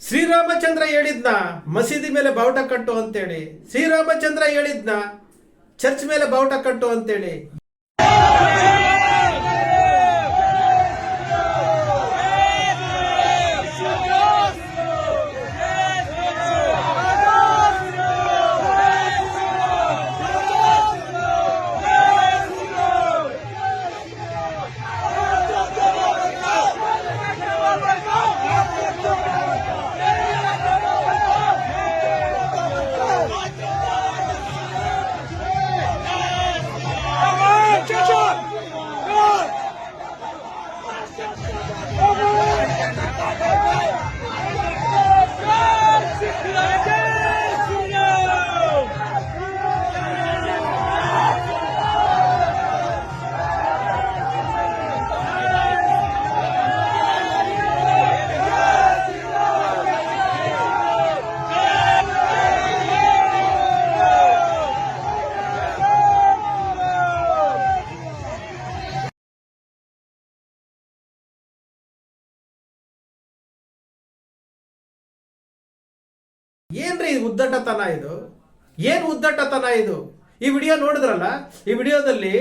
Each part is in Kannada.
ಶ್ರೀರಾಮಚಂದ್ರ ಹೇಳಿದ್ನ ಮಸೀದಿ ಮೇಲೆ ಬಾವುಟ ಕಟ್ಟು ಅಂತೇಳಿ, ಶ್ರೀರಾಮಚಂದ್ರ ಹೇಳಿದ್ನ ಚರ್ಚ್ ಮೇಲೆ ಬಾವುಟ ಕಟ್ಟು ಅಂತೇಳಿ. ಏನ್ರಿ ಉದ್ದಟತನ ಇದು? ಏನ್ ಉದ್ದಟತನ ಇದು? ಈ ವಿಡಿಯೋ ನೋಡಿದ್ರಲ್ಲ, ಈ ವಿಡಿಯೋದಲ್ಲಿ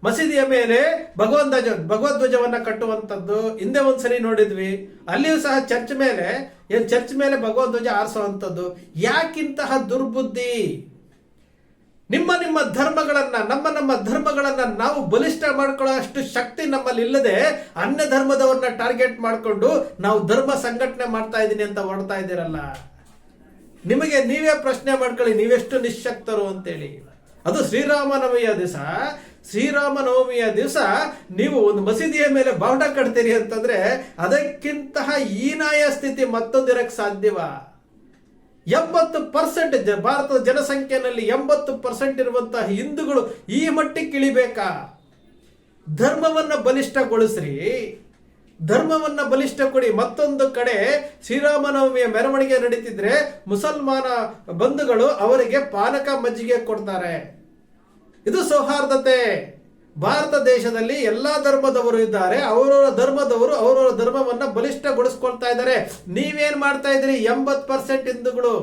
ಮಸೀದಿಯ ಮೇಲೆ ಭಗವದ್ಧ್ವಜವನ್ನ ಕಟ್ಟುವಂಥದ್ದು ಹಿಂದೆ ಒಂದ್ಸರಿ ನೋಡಿದ್ವಿ. ಅಲ್ಲಿಯೂ ಸಹ ಚರ್ಚ್ ಮೇಲೆ ಭಗವದ್ಧ್ವಜ ಆರಿಸುವಂಥದ್ದು. ಯಾಕಿಂತಹ ದುರ್ಬುದ್ಧಿ? ನಿಮ್ಮ ಧರ್ಮಗಳನ್ನ ನಮ್ಮ ಧರ್ಮಗಳನ್ನ ನಾವು ಬಲಿಷ್ಠ ಮಾಡ್ಕೊಳ್ಳೋ ಅಷ್ಟು ಶಕ್ತಿ ನಮ್ಮಲ್ಲಿ ಇಲ್ಲದೆ ಅನ್ಯ ಧರ್ಮದವರನ್ನ ಟಾರ್ಗೆಟ್ ಮಾಡಿಕೊಂಡು ನಾವು ಧರ್ಮ ಸಂಘಟನೆ ಮಾಡ್ತಾ ಇದ್ದೀನಿ ಅಂತ ಹೊರಡ್ತಾ ಇದ್ದೀರಲ್ಲ. ನಿಮಗೆ ನೀವೇ ಪ್ರಶ್ನೆ ಮಾಡ್ಕೊಳ್ಳಿ, ನೀವೆಷ್ಟು ನಿಶಕ್ತರು ಅಂತೇಳಿ. ಅದು ಶ್ರೀರಾಮನವಮಿಯ ದಿವಸ ನೀವು ಒಂದು ಮಸೀದಿಯ ಮೇಲೆ ಬಾವುಟ ಕಟ್ತೀರಿ ಅಂತಂದ್ರೆ ಅದಕ್ಕಿಂತಹ ಹೀನಾಯ ಸ್ಥಿತಿ ಮತ್ತೊಂದಿರಕ್ಕೆ ಸಾಧ್ಯವಾ? 80% ಭಾರತದ ಜನಸಂಖ್ಯೆಯಲ್ಲಿ 80% ಇರುವಂತಹ ಹಿಂದೂಗಳು ಈ ಮಟ್ಟಕ್ಕೆ ಇಳಿಬೇಕಾ? ಧರ್ಮವನ್ನ ಬಲಿಷ್ಠಗೊಳಿಸ್ರಿ, ಧರ್ಮವನ್ನ ಬಲಿಷ್ಠ ಕೊಡಿ. ಮತ್ತೊಂದು ಕಡೆ ಶ್ರೀರಾಮನವಮಿಯ ಮೆರವಣಿಗೆ ನಡೀತಿದ್ರೆ ಮುಸಲ್ಮಾನ ಬಂಧುಗಳು ಅವರಿಗೆ ಪಾನಕ ಮಜ್ಜಿಗೆ ಕೊಡ್ತಾರೆ. ಇದು ಸೌಹಾರ್ದತೆ. ಭಾರತ ದೇಶದಲ್ಲಿ ಎಲ್ಲಾ ಧರ್ಮದವರು ಇದ್ದಾರೆ, ಅವರವರ ಧರ್ಮದವರು ಅವರವರ ಧರ್ಮವನ್ನ ಬಲಿಷ್ಠಗೊಳಿಸ್ಕೊಳ್ತಾ ಇದ್ದಾರೆ. ನೀವೇನ್ ಮಾಡ್ತಾ ಇದ್ರಿ? 80% ಹಿಂದೂಗಳು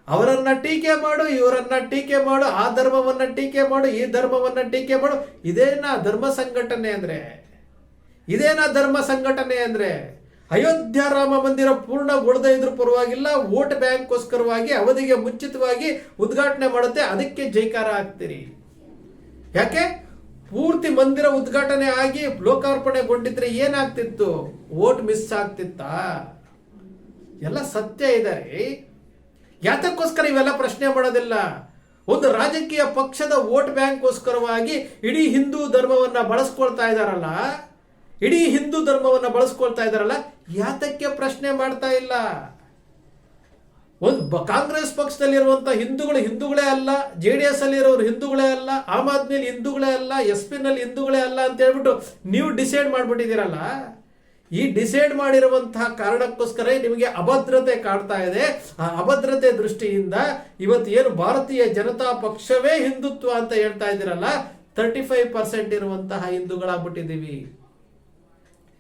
ಅವರನ್ನ ಟೀಕೆ ಮಾಡು, ಇವರನ್ನ ಟೀಕೆ ಮಾಡು, ಆ ಧರ್ಮವನ್ನ ಟೀಕೆ ಮಾಡು, ಈ ಧರ್ಮವನ್ನ ಟೀಕೆ ಮಾಡು. ಇದೇನಾ ಧರ್ಮ ಸಂಘಟನೆ ಅಂದ್ರೆ? ಇದೇನಾ ಧರ್ಮ ಸಂಘಟನೆ ಅಂದ್ರೆ? ಅಯೋಧ್ಯ ರಾಮ ಮಂದಿರ ಪೂರ್ಣಗೊಳ್ಳದೇ ಇದ್ರೂ ಪರವಾಗಿಲ್ಲ, ವೋಟ್ ಬ್ಯಾಂಕ್ಗೋಸ್ಕರವಾಗಿ ಅವಧಿಗೆ ಮುಂಚಿತವಾಗಿ ಉದ್ಘಾಟನೆ ಮಾಡುತ್ತೆ, ಅದಕ್ಕೆ ಜೈಕಾರ ಹಾಕ್ತೀರಿ. ಯಾಕೆ? ಪೂರ್ತಿ ಮಂದಿರ ಉದ್ಘಾಟನೆ ಆಗಿ ಲೋಕಾರ್ಪಣೆಗೊಂಡಿದ್ರೆ ಏನಾಗ್ತಿತ್ತು? ವೋಟ್ ಮಿಸ್ ಆಗ್ತಿತ್ತಾ? ಎಲ್ಲ ಸತ್ಯ ಇದ್ದಾರೆ. ಯಾತಕ್ಕೋಸ್ಕರ ಇವೆಲ್ಲ ಪ್ರಶ್ನೆ ಮಾಡೋದಿಲ್ಲ. ಒಂದು ರಾಜಕೀಯ ಪಕ್ಷದ ವೋಟ್ ಬ್ಯಾಂಕ್ಗೋಸ್ಕರವಾಗಿ ಇಡೀ ಹಿಂದೂ ಧರ್ಮವನ್ನ ಬಳಸ್ಕೊಳ್ತಾ ಇದಾರಲ್ಲ, ಯಾತಕ್ಕೆ ಪ್ರಶ್ನೆ ಮಾಡ್ತಾ ಇಲ್ಲ? ಒಂದು ಕಾಂಗ್ರೆಸ್ ಪಕ್ಷದಲ್ಲಿರುವಂತಹ ಹಿಂದೂಗಳೇ ಅಲ್ಲ, JDS ಅಲ್ಲಿ ಇರೋರು ಹಿಂದೂಗಳೇ ಅಲ್ಲ, ಆಮ್ ಆದ್ಮಿಲಿ ಹಿಂದೂಗಳೇ ಅಲ್ಲ, SP ನಲ್ಲಿ ಹಿಂದೂಗಳೇ ಅಲ್ಲ ಅಂತ ಹೇಳ್ಬಿಟ್ಟು ನೀವು ಡಿಸೈಡ್ ಮಾಡ್ಬಿಟ್ಟಿದ್ದೀರಲ್ಲ. ಈ ಡಿಸೈಡ್ ಮಾಡಿರುವಂತಹ ಕಾರಣಕ್ಕೋಸ್ಕರ ನಿಮಗೆ ಅಭದ್ರತೆ ಕಾಡ್ತಾ ಇದೆ. ಆ ಅಭದ್ರತೆ ದೃಷ್ಟಿಯಿಂದ ಇವತ್ತು ಏನು ಭಾರತೀಯ ಜನತಾ ಪಕ್ಷವೇ ಹಿಂದುತ್ವ ಅಂತ ಹೇಳ್ತಾ ಇದ್ದೀರಲ್ಲ, 35% ಇರುವಂತಹ ಹಿಂದೂಗಳಾಗ್ಬಿಟ್ಟಿದ್ದೀವಿ.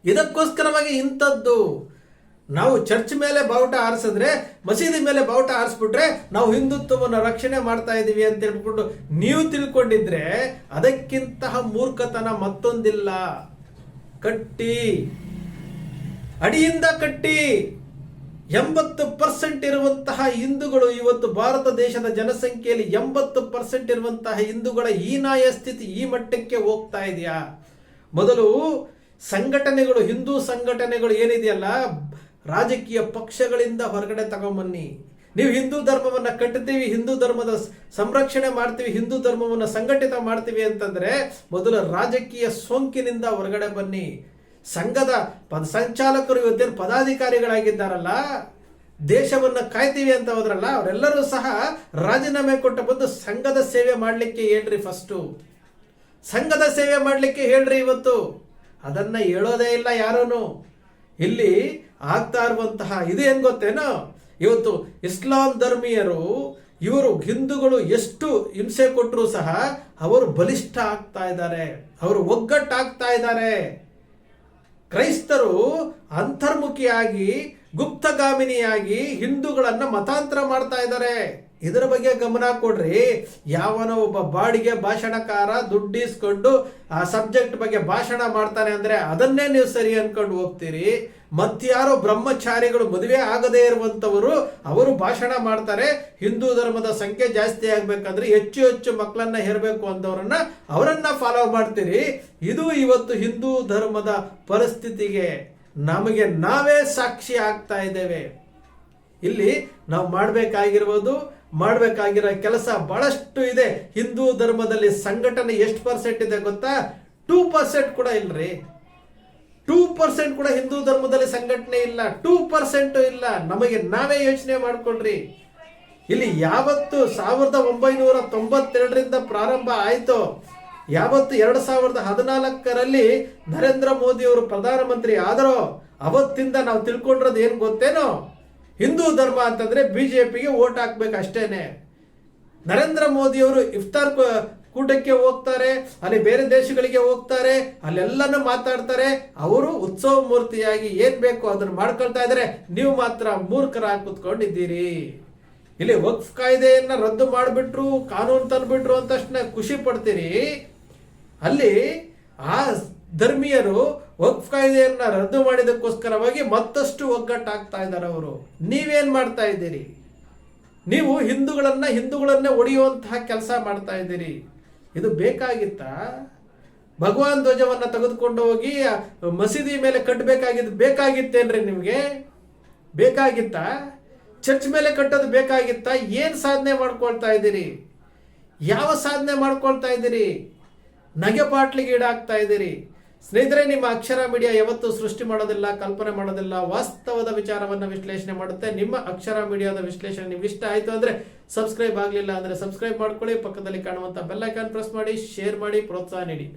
ಇದಕ್ಕೋಸ್ಕರವಾಗಿ ಇಂಥದ್ದು ನಾವು ಚರ್ಚ್ ಮೇಲೆ ಬಾವುಟ ಆರಿಸಿದ್ರೆ, ಮಸೀದಿ ಮೇಲೆ ಬಾವುಟ ಆರಿಸ್ಬಿಟ್ರೆ ನಾವು ಹಿಂದುತ್ವವನ್ನು ರಕ್ಷಣೆ ಮಾಡ್ತಾ ಇದ್ದೀವಿ ಅಂತ ಹೇಳ್ಬಿಟ್ಟು ನೀವು ತಿಳ್ಕೊಂಡಿದ್ರೆ ಅದಕ್ಕಿಂತಹ ಮೂರ್ಖತನ ಮತ್ತೊಂದಿಲ್ಲ. ಕಟ್ಟಿ, ಅಡಿಯಿಂದ ಕಟ್ಟಿ. 80% ಇರುವಂತಹ ಹಿಂದೂಗಳು ಇವತ್ತು ಭಾರತ ದೇಶದ ಜನಸಂಖ್ಯೆಯಲ್ಲಿ 80% ಇರುವಂತಹ ಹಿಂದೂಗಳ ಹೀನಾಯ ಸ್ಥಿತಿ ಈ ಮಟ್ಟಕ್ಕೆ ಹೋಗ್ತಾ ಇದೆಯಾ? ಮೊದಲು ಸಂಘಟನೆಗಳು, ಹಿಂದೂ ಸಂಘಟನೆಗಳು ಏನಿದೆಯಲ್ಲ, ರಾಜಕೀಯ ಪಕ್ಷಗಳಿಂದ ಹೊರಗಡೆ ತಗೊಂಬನ್ನಿ. ನೀವು ಹಿಂದೂ ಧರ್ಮವನ್ನ ಕಟ್ಟುತ್ತೀವಿ, ಹಿಂದೂ ಧರ್ಮದ ಸಂರಕ್ಷಣೆ ಮಾಡ್ತೀವಿ, ಹಿಂದೂ ಧರ್ಮವನ್ನ ಸಂಘಟಿತ ಮಾಡ್ತೀವಿ ಅಂತಂದ್ರೆ ಮೊದಲು ರಾಜಕೀಯ ಸೋಂಕಿನಿಂದ ಹೊರಗಡೆ ಬನ್ನಿ. ಸಂಘದ ಸಂಚಾಲಕರು ಇವತ್ತೇನು ಪದಾಧಿಕಾರಿಗಳಾಗಿದ್ದಾರಲ್ಲ, ದೇಶವನ್ನ ಕಾಯ್ತೀವಿ ಅಂತ ಹೋದ್ರಲ್ಲ, ಅವರೆಲ್ಲರೂ ಸಹ ರಾಜೀನಾಮೆ ಕೊಟ್ಟು ಬಂದು ಸಂಘದ ಸೇವೆ ಮಾಡ್ಲಿಕ್ಕೆ ಹೇಳ್ರಿ. ಫಸ್ಟು ಸಂಘದ ಸೇವೆ ಮಾಡ್ಲಿಕ್ಕೆ ಹೇಳ್ರಿ. ಇವತ್ತು ಅದನ್ನ ಹೇಳೋದೇ ಇಲ್ಲ ಯಾರೂ. ಇಲ್ಲಿ ಆಗ್ತಾ ಇರುವಂತಹ ಇದು ಏನ್ ಗೊತ್ತೇನೋ, ಇವತ್ತು ಇಸ್ಲಾಂ ಧರ್ಮೀಯರು ಇವರು ಹಿಂದೂಗಳು ಎಷ್ಟು ಹಿಂಸೆ ಕೊಟ್ಟರು ಸಹ ಅವರು ಬಲಿಷ್ಠ ಆಗ್ತಾ ಇದ್ದಾರೆ, ಅವರು ಒಗ್ಗಟ್ಟಾಗ್ತಾ ಇದ್ದಾರೆ. ಕ್ರೈಸ್ತರು ಅಂತರ್ಮುಖಿಯಾಗಿ ಗುಪ್ತಗಾಮಿನಿಯಾಗಿ ಹಿಂದೂಗಳನ್ನ ಮತಾಂತರ ಮಾಡ್ತಾ ಇದ್ದಾರೆ. ಇದರ ಬಗ್ಗೆ ಗಮನ ಕೊಡ್ರಿ. ಯಾವನೋ ಒಬ್ಬ ಬಾಡಿಗೆ ಭಾಷಣಕಾರ ದುಡ್ಡಿಸ್ಕೊಂಡು ಆ ಸಬ್ಜೆಕ್ಟ್ ಬಗ್ಗೆ ಭಾಷಣ ಮಾಡ್ತಾನೆ ಅಂದ್ರೆ ಅದನ್ನೇ ನೀವು ಸರಿ ಅನ್ಕೊಂಡು ಹೋಗ್ತೀರಿ. ಮತ್ಯಾರೋ ಬ್ರಹ್ಮಚಾರಿಗಳು ಮದುವೆ ಆಗದೇ ಇರುವಂತವರು ಅವರು ಭಾಷಣ ಮಾಡ್ತಾರೆ, ಹಿಂದೂ ಧರ್ಮದ ಸಂಖ್ಯೆ ಜಾಸ್ತಿ ಆಗ್ಬೇಕಂದ್ರೆ ಹೆಚ್ಚು ಹೆಚ್ಚು ಮಕ್ಕಳನ್ನ ಹೇರಬೇಕು ಅಂತವ್ರನ್ನ ಅವರನ್ನ ಫಾಲೋ ಮಾಡ್ತೀರಿ. ಇದು ಇವತ್ತು ಹಿಂದೂ ಧರ್ಮದ ಪರಿಸ್ಥಿತಿಗೆ ನಮಗೆ ನಾವೇ ಸಾಕ್ಷಿ ಆಗ್ತಾ ಇದ್ದೇವೆ. ಇಲ್ಲಿ ನಾವು ಮಾಡಬೇಕಾಗಿರೋ ಕೆಲಸ ಬಹಳಷ್ಟು ಇದೆ. ಹಿಂದೂ ಧರ್ಮದಲ್ಲಿ ಸಂಘಟನೆ ಎಷ್ಟು ಪರ್ಸೆಂಟ್ ಇದೆ ಗೊತ್ತಾ? 2% ಕೂಡ ಇಲ್ರಿ. 2% ಕೂಡ ಹಿಂದೂ ಧರ್ಮದಲ್ಲಿ ಸಂಘಟನೆ ಇಲ್ಲ. 2% ಇಲ್ಲ. ನಮಗೆ ನಾವೇ ಯೋಚನೆ ಮಾಡ್ಕೊಳ್ರಿ. ಇಲ್ಲಿ ಯಾವತ್ತು 1992ರಿಂದ ಪ್ರಾರಂಭ ಆಯ್ತು, ಯಾವತ್ತು 2014ರಲ್ಲಿ ನರೇಂದ್ರ ಮೋದಿ ಅವರು ಪ್ರಧಾನಮಂತ್ರಿ ಆದರೋ ಅವತ್ತಿಂದ ನಾವು ತಿಳ್ಕೊಂಡಿರೋದು ಏನ್ ಗೊತ್ತೇನೋ? ಹಿಂದೂ ಧರ್ಮ ಅಂತಂದ್ರೆ ಬಿಜೆಪಿಗೆ ವೋಟ್ ಹಾಕ್ಬೇಕು ಅಷ್ಟೇನೆ. ನರೇಂದ್ರ ಮೋದಿ ಅವರು ಇಫ್ತಾರ್ ಕೂಟಕ್ಕೆ ಹೋಗ್ತಾರೆ, ಅಲ್ಲಿ ಬೇರೆ ದೇಶಗಳಿಗೆ ಹೋಗ್ತಾರೆ, ಅಲ್ಲೆಲ್ಲನೂ ಮಾತಾಡ್ತಾರೆ. ಅವರು ಉತ್ಸವ ಮೂರ್ತಿಯಾಗಿ ಏನ್ ಬೇಕು ಅದನ್ನ ಮಾಡ್ಕೊಳ್ತಾ ಇದ್ದಾರೆ. ನೀವು ಮಾತ್ರ ಮೂರ್ಖರಾಗಿ ಕುತ್ಕೊಂಡಿದ್ದೀರಿ. ಇಲ್ಲಿ ವಕ್ಫ್ ಕಾಯ್ದೆಯನ್ನ ರದ್ದು ಮಾಡಿಬಿಟ್ರು, ಕಾನೂನು ತಂದ್ಬಿಟ್ರು ಅಂತ ತಕ್ಷಣ ಖುಷಿ ಪಡ್ತೀರಿ. ಅಲ್ಲಿ ಆ ಧರ್ಮೀಯರು ವಕ್ಫ್ ಕಾಯ್ದೆಯನ್ನ ರದ್ದು ಮಾಡಿದಕ್ಕೋಸ್ಕರವಾಗಿ ಮತ್ತಷ್ಟು ಒಗ್ಗಟ್ಟಾಗ್ತಾ ಇದ್ದಾರೆ. ಅವರು ನೀವೇನ್ ಮಾಡ್ತಾ ಇದ್ದೀರಿ? ನೀವು ಹಿಂದೂಗಳನ್ನೇ ಒಡೆಯುವಂತಹ ಕೆಲಸ ಮಾಡ್ತಾ ಇದ್ದೀರಿ. ಇದು ಬೇಕಾಗಿತ್ತಾ? ಭಗವಾನ್ ಧ್ವಜವನ್ನ ತೆಗೆದುಕೊಂಡು ಹೋಗಿ ಮಸೀದಿ ಮೇಲೆ ಬೇಕಾಗಿತ್ತೇನ್ರಿ? ನಿಮ್ಗೆ ಬೇಕಾಗಿತ್ತಾ? ಚರ್ಚ್ ಮೇಲೆ ಕಟ್ಟೋದು ಬೇಕಾಗಿತ್ತಾ? ಏನ್ ಸಾಧನೆ ಮಾಡ್ಕೊಳ್ತಾ ಇದ್ದೀರಿ? ಯಾವ ಸಾಧನೆ ಮಾಡ್ಕೊಳ್ತಾ ಇದ್ದೀರಿ? ನಗೆಪಾಟ್ಲಿಗೆ ಈಡಾಗ್ತಾ ಇದ್ದೀರಿ. ಸ್ನೇಹಿತರೆ, ನಿಮ್ಮ ಅಕ್ಷರ ಮೀಡಿಯಾ ಯಾವತ್ತೂ ಸೃಷ್ಟಿ ಮಾಡೋದಿಲ್ಲ, ಕಲ್ಪನೆ ಮಾಡೋದಿಲ್ಲ, ವಾಸ್ತವದ ವಿಚಾರವನ್ನು ವಿಶ್ಲೇಷಣೆ ಮಾಡುತ್ತೆ. ನಿಮ್ಮ ಅಕ್ಷರ ಮೀಡಿಯಾದ ವಿಶ್ಲೇಷಣೆ ನಿಮ್ಗೆ ಇಷ್ಟ ಆಯ್ತು ಅಂದ್ರೆ ಸಬ್ಸ್ಕ್ರೈಬ್ ಆಗಲಿಲ್ಲ ಅಂದ್ರೆ ಸಬ್ಸ್ಕ್ರೈಬ್ ಮಾಡ್ಕೊಳ್ಳಿ. ಪಕ್ಕದಲ್ಲಿ ಕಾಣುವಂತ ಬೆಲ್ ಐಕಾನ್ ಪ್ರೆಸ್ ಮಾಡಿ, ಶೇರ್ ಮಾಡಿ, ಪ್ರೋತ್ಸಾಹ ನೀಡಿ.